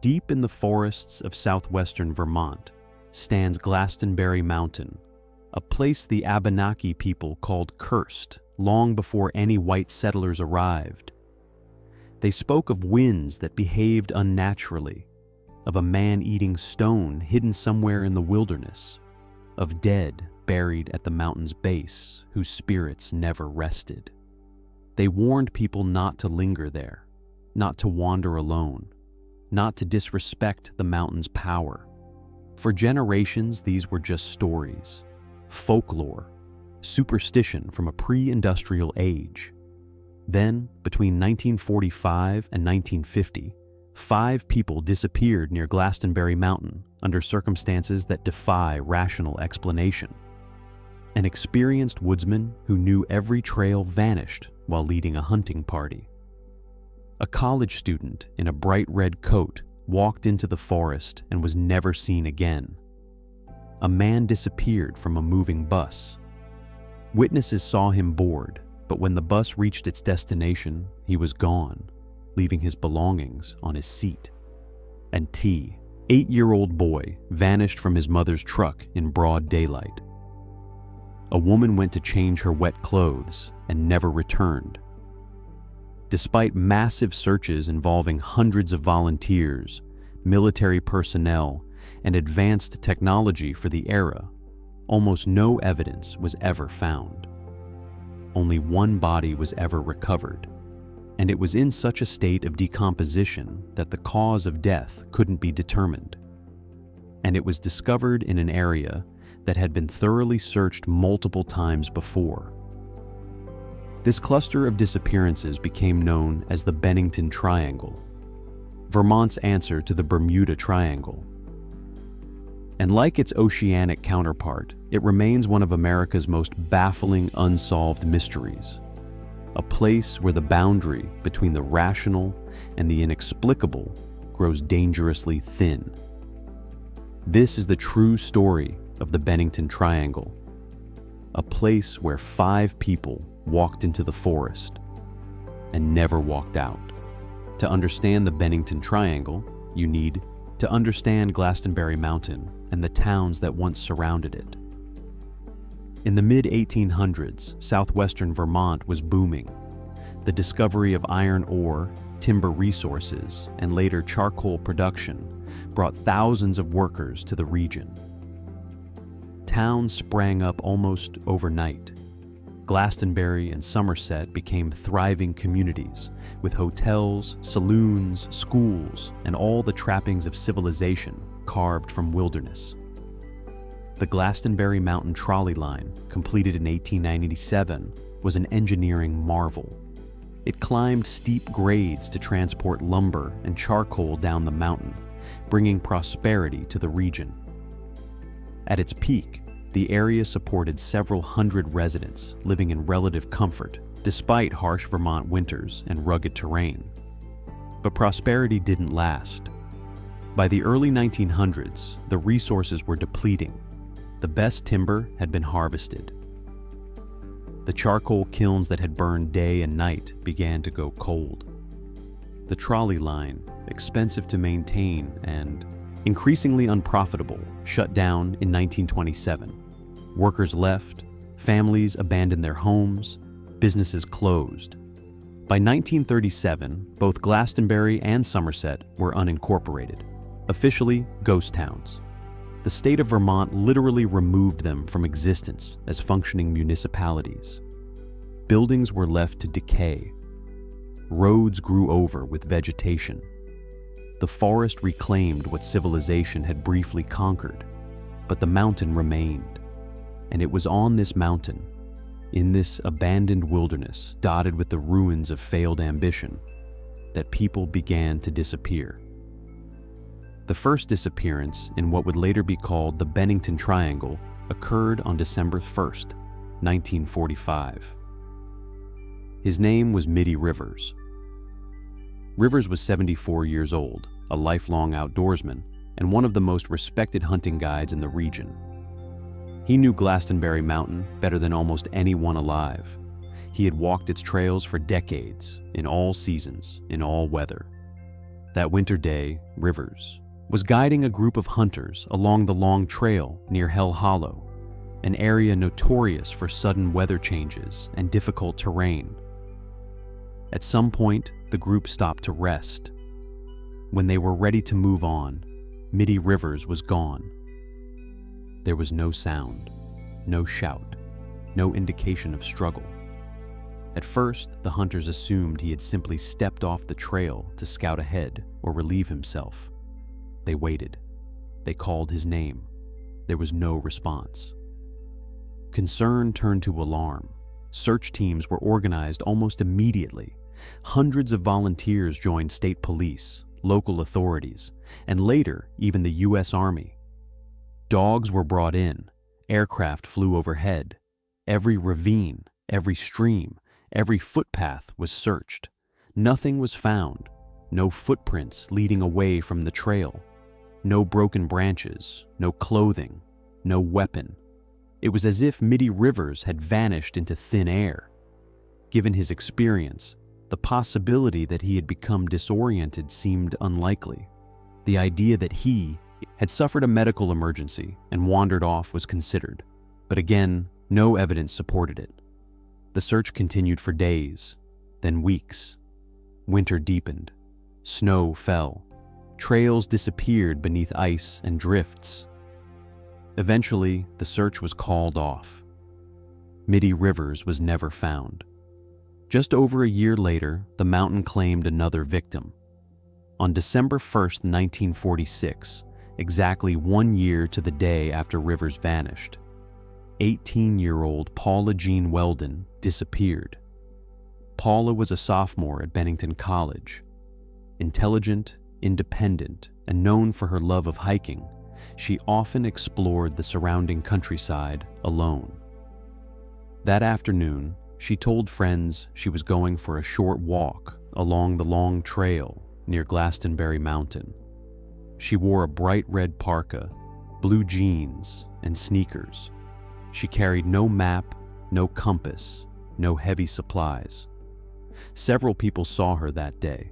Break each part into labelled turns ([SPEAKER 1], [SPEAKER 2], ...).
[SPEAKER 1] Deep in the forests of southwestern Vermont stands Glastonbury Mountain, a place the Abenaki people called cursed long before any white settlers arrived. They spoke of winds that behaved unnaturally, of a man-eating stone hidden somewhere in the wilderness, of dead buried at the mountain's base whose spirits never rested. They warned people not to linger there, not to wander alone, not to disrespect the mountain's power. For generations, these were just stories, folklore, superstition from a pre-industrial age. Then, between 1945 and 1950, 5 people disappeared near Glastonbury Mountain under circumstances that defy rational explanation. An experienced woodsman who knew every trail vanished while leading a hunting party. A college student in a bright red coat walked into the forest and was never seen again. A man disappeared from a moving bus. Witnesses saw him board, but when the bus reached its destination, he was gone, leaving his belongings on his seat. And T, 8-year-old boy, vanished from his mother's truck in broad daylight. A woman went to change her wet clothes and never returned. Despite massive searches involving hundreds of volunteers, military personnel, and advanced technology for the era, almost no evidence was ever found. Only one body was ever recovered, and it was in such a state of decomposition that the cause of death couldn't be determined. And it was discovered in an area that had been thoroughly searched multiple times before. This cluster of disappearances became known as the Bennington Triangle, Vermont's answer to the Bermuda Triangle. And like its oceanic counterpart, it remains one of America's most baffling unsolved mysteries, a place where the boundary between the rational and the inexplicable grows dangerously thin. This is the true story of the Bennington Triangle, a place where 5 people walked into the forest and never walked out. To understand the Bennington Triangle, you need to understand Glastonbury Mountain and the towns that once surrounded it. In the mid-1800s, southwestern Vermont was booming. The discovery of iron ore, timber resources, and later charcoal production brought thousands of workers to the region. Towns sprang up almost overnight. Glastonbury and Somerset became thriving communities with hotels, saloons, schools, and all the trappings of civilization carved from wilderness. The Glastonbury Mountain Trolley Line, completed in 1897, was an engineering marvel. It climbed steep grades to transport lumber and charcoal down the mountain, bringing prosperity to the region. At its peak, the area supported several hundred residents living in relative comfort, despite harsh Vermont winters and rugged terrain. But prosperity didn't last. By the early 1900s, the resources were depleting. The best timber had been harvested. The charcoal kilns that had burned day and night began to go cold. The trolley line, expensive to maintain and increasingly unprofitable, shut down in 1927. Workers left, families abandoned their homes, businesses closed. By 1937, both Glastonbury and Somerset were unincorporated, officially ghost towns. The state of Vermont literally removed them from existence as functioning municipalities. Buildings were left to decay. Roads grew over with vegetation. The forest reclaimed what civilization had briefly conquered, but the mountain remained. And it was on this mountain, in this abandoned wilderness dotted with the ruins of failed ambition, that people began to disappear. The first disappearance in what would later be called the Bennington Triangle occurred on December 1st, 1945. His name was Mitty Rivers. Rivers was 74 years old, a lifelong outdoorsman, and one of the most respected hunting guides in the region. He knew Glastonbury Mountain better than almost anyone alive. He had walked its trails for decades, in all seasons, in all weather. That winter day, Rivers was guiding a group of hunters along the long trail near Hell Hollow, an area notorious for sudden weather changes and difficult terrain. At some point, the group stopped to rest. When they were ready to move on, Mitty Rivers was gone. There was no sound, no shout, no indication of struggle. At first, the hunters assumed he had simply stepped off the trail to scout ahead or relieve himself. They waited. They called his name. There was no response. Concern turned to alarm. Search teams were organized almost immediately. Hundreds of volunteers joined state police, local authorities, and later even the U.S. Army. Dogs were brought in. Aircraft flew overhead. Every ravine, every stream, every footpath was searched. Nothing was found. No footprints leading away from the trail. No broken branches, no clothing, no weapon. It was as if Mitty Rivers had vanished into thin air. Given his experience, the possibility that he had become disoriented seemed unlikely. The idea that he had suffered a medical emergency and wandered off was considered, but again, no evidence supported it. The search continued for days, then weeks. Winter deepened. Snow fell. Trails disappeared beneath ice and drifts. Eventually, the search was called off. Mitty Rivers was never found. Just over a year later, the mountain claimed another victim. On December 1st, 1946, exactly 1 year to the day after Rivers vanished, 18-year-old Paula Jean Weldon disappeared. Paula was a sophomore at Bennington College. Intelligent, independent, and known for her love of hiking, she often explored the surrounding countryside alone. That afternoon, she told friends she was going for a short walk along the long trail near Glastonbury Mountain. She wore a bright red parka, blue jeans, and sneakers. She carried no map, no compass, no heavy supplies. Several people saw her that day.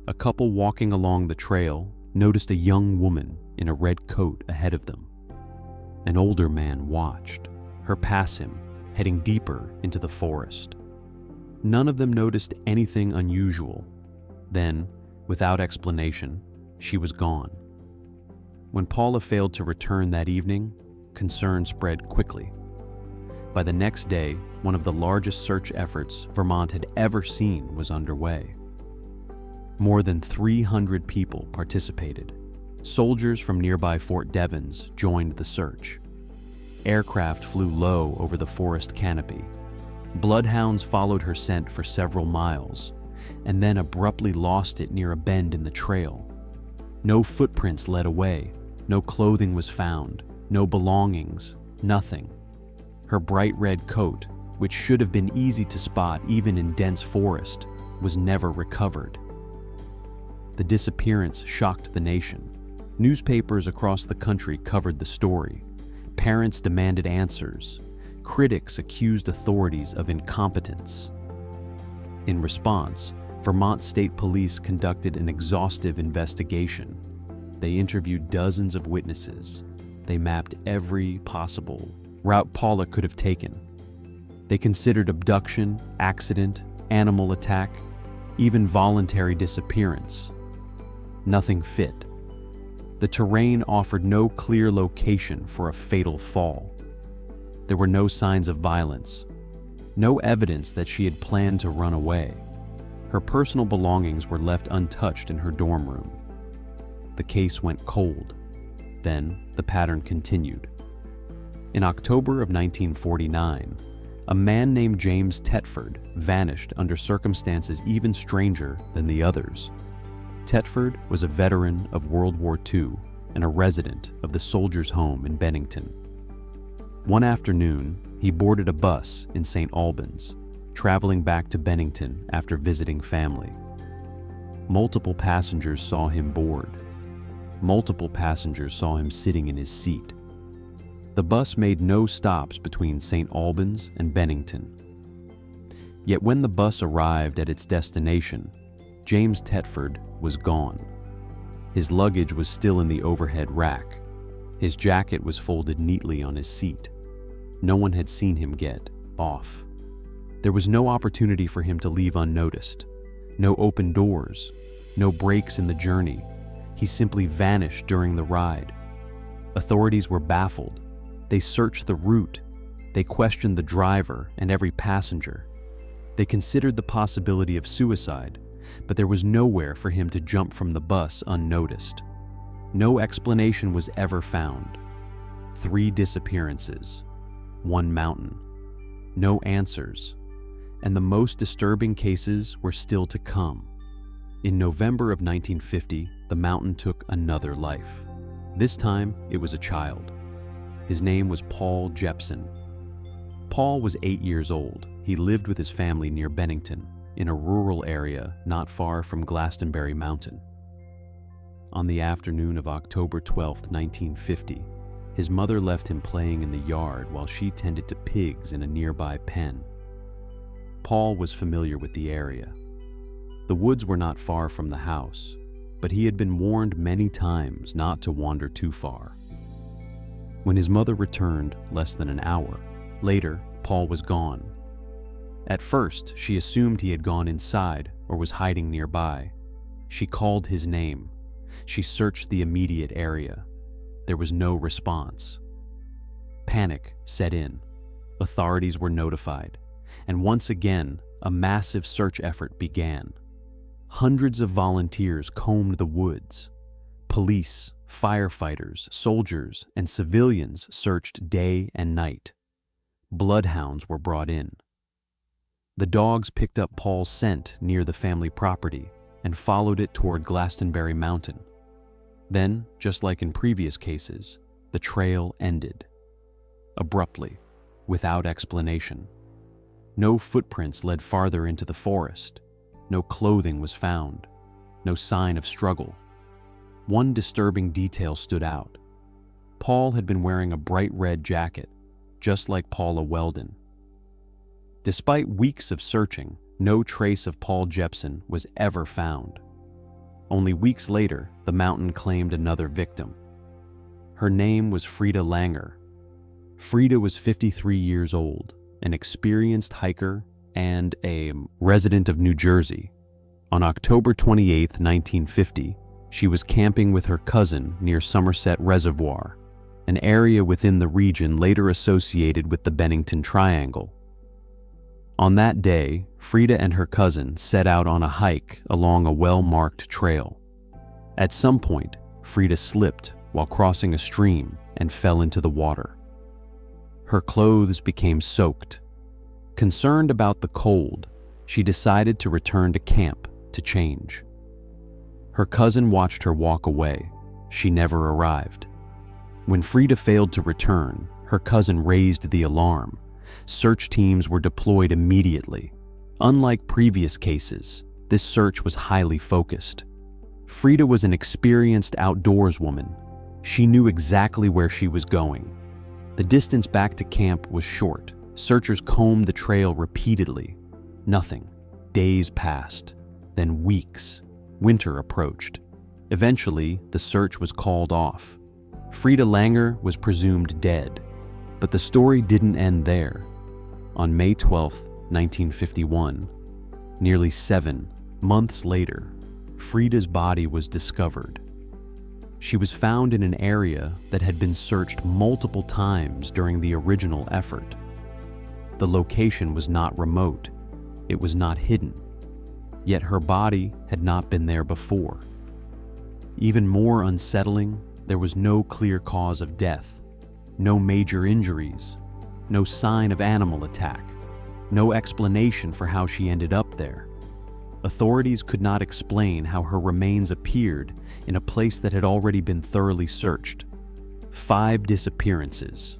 [SPEAKER 1] A couple walking along the trail noticed a young woman in a red coat ahead of them. An older man watched her pass him, heading deeper into the forest. None of them noticed anything unusual. Then, without explanation, she was gone. When Paula failed to return that evening, concern spread quickly. By the next day, one of the largest search efforts Vermont had ever seen was underway. More than 300 people participated. Soldiers from nearby Fort Devens joined the search. Aircraft flew low over the forest canopy. Bloodhounds followed her scent for several miles, and then abruptly lost it near a bend in the trail. No footprints led away, no clothing was found, no belongings, nothing. Her bright red coat, which should have been easy to spot even in dense forest, was never recovered. The disappearance shocked the nation. Newspapers across the country covered the story. Parents demanded answers. Critics accused authorities of incompetence. In response, Vermont State Police conducted an exhaustive investigation. They interviewed dozens of witnesses. They mapped every possible route Paula could have taken. They considered abduction, accident, animal attack, even voluntary disappearance. Nothing fit. The terrain offered no clear location for a fatal fall. There were no signs of violence, no evidence that she had planned to run away. Her personal belongings were left untouched in her dorm room. The case went cold. Then the pattern continued. In October of 1949, a man named James Tetford vanished under circumstances even stranger than the others. Tetford was a veteran of World War II and a resident of the Soldiers' Home in Bennington. One afternoon, he boarded a bus in St. Albans, traveling back to Bennington after visiting family. Multiple passengers saw him board. Multiple passengers saw him sitting in his seat. The bus made no stops between St. Albans and Bennington. Yet when the bus arrived at its destination, James Thetford was gone. His luggage was still in the overhead rack. His jacket was folded neatly on his seat. No one had seen him get off. There was no opportunity for him to leave unnoticed. No open doors, no breaks in the journey. He simply vanished during the ride. Authorities were baffled. They searched the route. They questioned the driver and every passenger. They considered the possibility of suicide, but there was nowhere for him to jump from the bus unnoticed. No explanation was ever found. 3 disappearances, 1 mountain. No answers. And the most disturbing cases were still to come. In November of 1950, the mountain took another life. This time, it was a child. His name was Paul Jepson. Paul was 8 years old. He lived with his family near Bennington, in a rural area not far from Glastonbury Mountain. On the afternoon of October 12, 1950, his mother left him playing in the yard while she tended to pigs in a nearby pen. Paul was familiar with the area. The woods were not far from the house, but he had been warned many times not to wander too far. When his mother returned less than an hour later, Paul was gone. At first, she assumed he had gone inside or was hiding nearby. She called his name. She searched the immediate area. There was no response. Panic set in. Authorities were notified, and once again, a massive search effort began. Hundreds of volunteers combed the woods. Police, firefighters, soldiers, and civilians searched day and night. Bloodhounds were brought in. The dogs picked up Paul's scent near the family property and followed it toward Glastonbury Mountain. Then, just like in previous cases, the trail ended. Abruptly, without explanation. No footprints led farther into the forest. No clothing was found. No sign of struggle. One disturbing detail stood out. Paul had been wearing a bright red jacket, just like Paula Weldon. Despite weeks of searching, no trace of Paul Jepson was ever found. Only weeks later, the mountain claimed another victim. Her name was Frida Langer. Frida was 53 years old, an experienced hiker and a resident of New Jersey. On October 28, 1950, she was camping with her cousin near Somerset Reservoir, an area within the region later associated with the Bennington Triangle. On that day, Frida and her cousin set out on a hike along a well-marked trail. At some point, Frida slipped while crossing a stream and fell into the water. Her clothes became soaked. Concerned about the cold, she decided to return to camp to change. Her cousin watched her walk away. She never arrived. When Frida failed to return, her cousin raised the alarm. Search teams were deployed immediately. Unlike previous cases, this search was highly focused. Frida was an experienced outdoors woman. She knew exactly where she was going. The distance back to camp was short. Searchers combed the trail repeatedly. Nothing. Days passed, then weeks. Winter approached. Eventually, the search was called off. Frida Langer was presumed dead. But the story didn't end there. On May 12, 1951, nearly 7 months later, Frida's body was discovered. She was found in an area that had been searched multiple times during the original effort. The location was not remote. It was not hidden. Yet her body had not been there before. Even more unsettling, there was no clear cause of death. No major injuries, no sign of animal attack, no explanation for how she ended up there. Authorities could not explain how her remains appeared in a place that had already been thoroughly searched. 5 disappearances,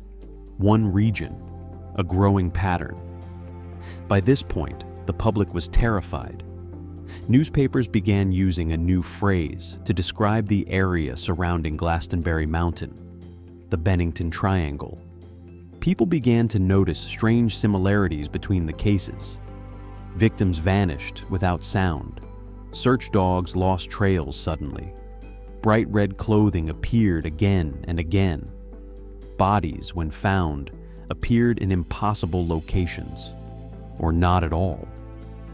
[SPEAKER 1] 1 region, a growing pattern. By this point, the public was terrified. Newspapers began using a new phrase to describe the area surrounding Glastonbury Mountain: the Bennington Triangle. People began to notice strange similarities between the cases. Victims vanished without sound. Search dogs lost trails suddenly. Bright red clothing appeared again and again. Bodies, when found, appeared in impossible locations, or not at all.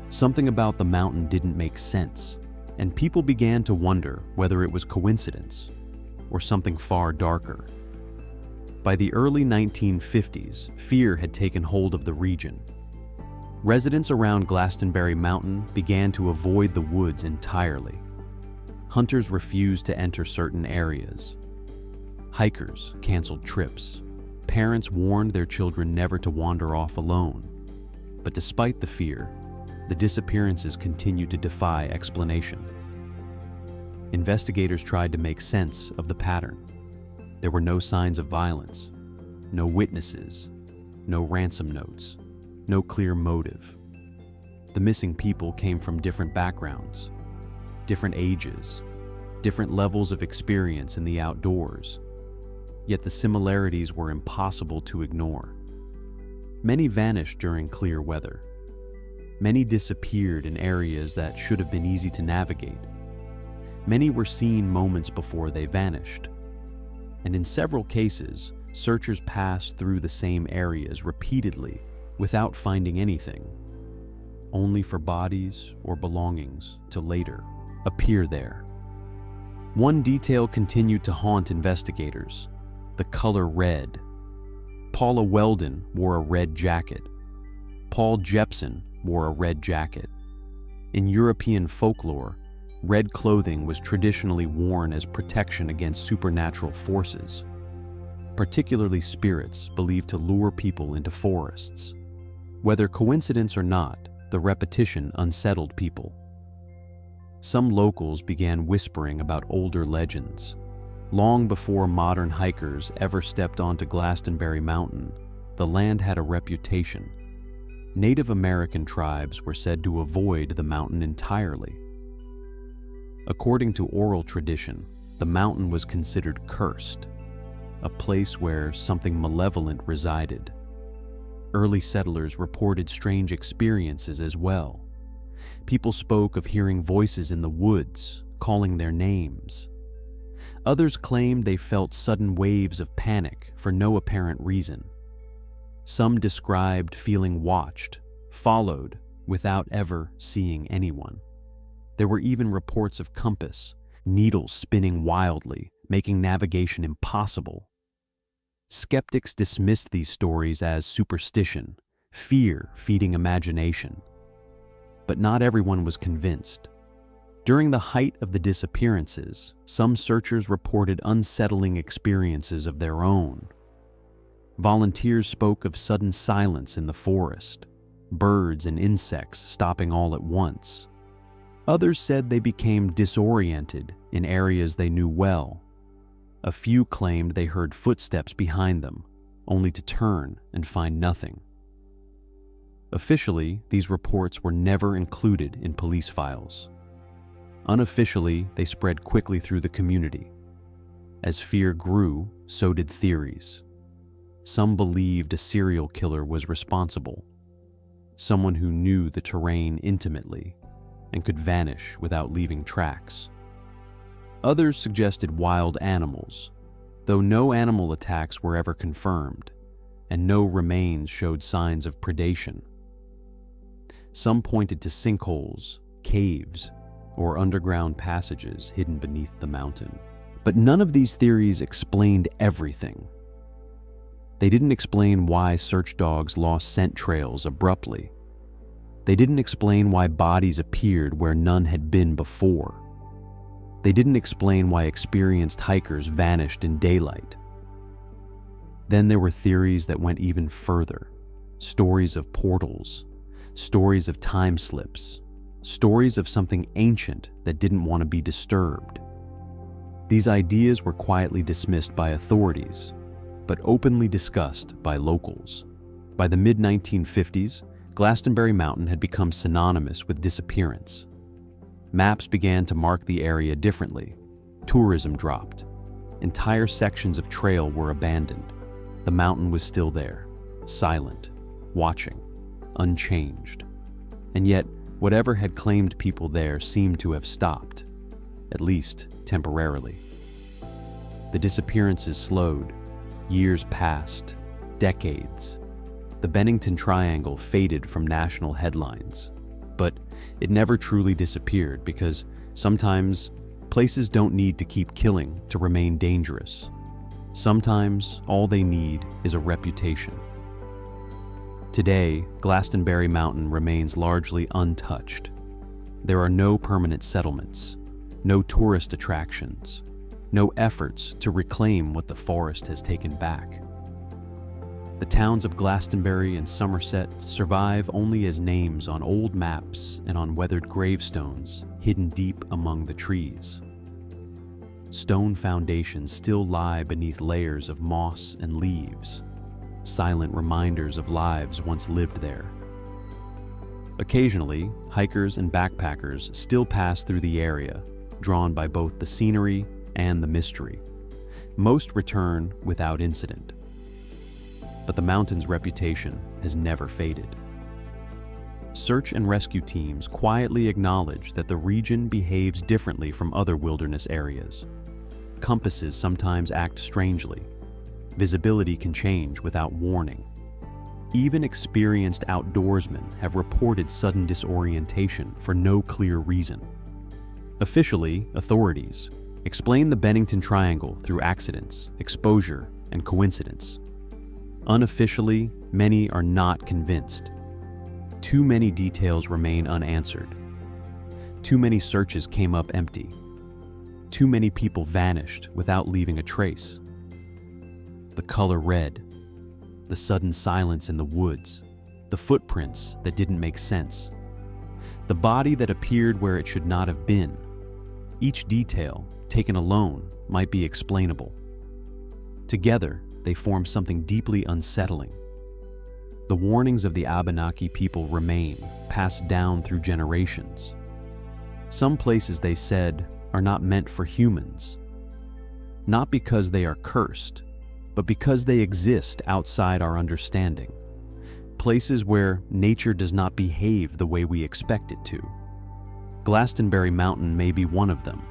[SPEAKER 1] Something about the mountain didn't make sense, and people began to wonder whether it was coincidence or something far darker. By the early 1950s, fear had taken hold of the region. Residents around Glastonbury Mountain began to avoid the woods entirely. Hunters refused to enter certain areas. Hikers canceled trips. Parents warned their children never to wander off alone. But despite the fear, the disappearances continued to defy explanation. Investigators tried to make sense of the pattern. There were no signs of violence, no witnesses, no ransom notes, no clear motive. The missing people came from different backgrounds, different ages, different levels of experience in the outdoors. Yet the similarities were impossible to ignore. Many vanished during clear weather. Many disappeared in areas that should have been easy to navigate. Many were seen moments before they vanished. And in several cases, searchers passed through the same areas repeatedly without finding anything, only for bodies or belongings to later appear there. One detail continued to haunt investigators: the color red. Paula Weldon wore a red jacket. Paul Jepson wore a red jacket. In European folklore, red clothing was traditionally worn as protection against supernatural forces, particularly spirits believed to lure people into forests. Whether coincidence or not, the repetition unsettled people. Some locals began whispering about older legends. Long before modern hikers ever stepped onto Glastonbury Mountain, the land had a reputation. Native American tribes were said to avoid the mountain entirely. According to oral tradition, the mountain was considered cursed, a place where something malevolent resided. Early settlers reported strange experiences as well. People spoke of hearing voices in the woods, calling their names. Others claimed they felt sudden waves of panic for no apparent reason. Some described feeling watched, followed, without ever seeing anyone. There were even reports of compass, needles spinning wildly, making navigation impossible. Skeptics dismissed these stories as superstition, fear feeding imagination. But not everyone was convinced. During the height of the disappearances, some searchers reported unsettling experiences of their own. Volunteers spoke of sudden silence in the forest, birds and insects stopping all at once. Others said they became disoriented in areas they knew well. A few claimed they heard footsteps behind them, only to turn and find nothing. Officially, these reports were never included in police files. Unofficially, they spread quickly through the community. As fear grew, so did theories. Some believed a serial killer was responsible, someone who knew the terrain intimately and could vanish without leaving tracks. Others suggested wild animals, though no animal attacks were ever confirmed, and no remains showed signs of predation. Some pointed to sinkholes, caves, or underground passages hidden beneath the mountain. But none of these theories explained everything. They didn't explain why search dogs lost scent trails abruptly. They didn't explain why bodies appeared where none had been before. They didn't explain why experienced hikers vanished in daylight. Then there were theories that went even further. Stories of portals, stories of time slips, stories of something ancient that didn't want to be disturbed. These ideas were quietly dismissed by authorities, but openly discussed by locals. By the mid-1950s, Glastonbury Mountain had become synonymous with disappearance. Maps began to mark the area differently. Tourism dropped. Entire sections of trail were abandoned. The mountain was still there, silent, watching, unchanged. And yet, Whatever had claimed people there seemed to have stopped, at least temporarily. The disappearances slowed. Years passed, decades. The Bennington Triangle faded from national headlines, but it never truly disappeared because sometimes places don't need to keep killing to remain dangerous. Sometimes all they need is a reputation. Today, Glastonbury Mountain remains largely untouched. There are no permanent settlements, no tourist attractions, no efforts to reclaim what the forest has taken back. The towns of Glastonbury and Somerset survive only as names on old maps and on weathered gravestones hidden deep among the trees. Stone foundations still lie beneath layers of moss and leaves, silent reminders of lives once lived there. Occasionally, hikers and backpackers still pass through the area, drawn by both the scenery and the mystery. Most return without incident. But the mountain's reputation has never faded. Search and rescue teams quietly acknowledge that the region behaves differently from other wilderness areas. Compasses sometimes act strangely. Visibility can change without warning. Even experienced outdoorsmen have reported sudden disorientation for no clear reason. Officially, authorities explain the Bennington Triangle through accidents, exposure, and coincidence. Unofficially, many are not convinced. Too many details remain unanswered. Too many searches came up empty. Too many people vanished without leaving a trace. The color red, the sudden silence in the woods, the footprints that didn't make sense, the body that appeared where it should not have been. Each detail, taken alone, might be explainable. Together, they form something deeply unsettling. The warnings of the Abenaki people remain, passed down through generations. Some places, they said, are not meant for humans. Not because they are cursed, but because they exist outside our understanding. Places where nature does not behave the way we expect it to. Glastonbury Mountain may be one of them.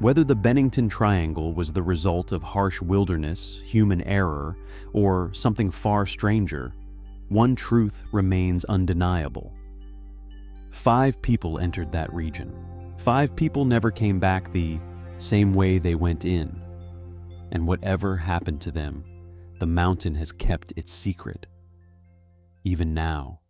[SPEAKER 1] Whether the Bennington Triangle was the result of harsh wilderness, human error, or something far stranger, one truth remains undeniable. 5 people entered that region. 5 people never came back the same way they went in. And whatever happened to them, the mountain has kept its secret, even now.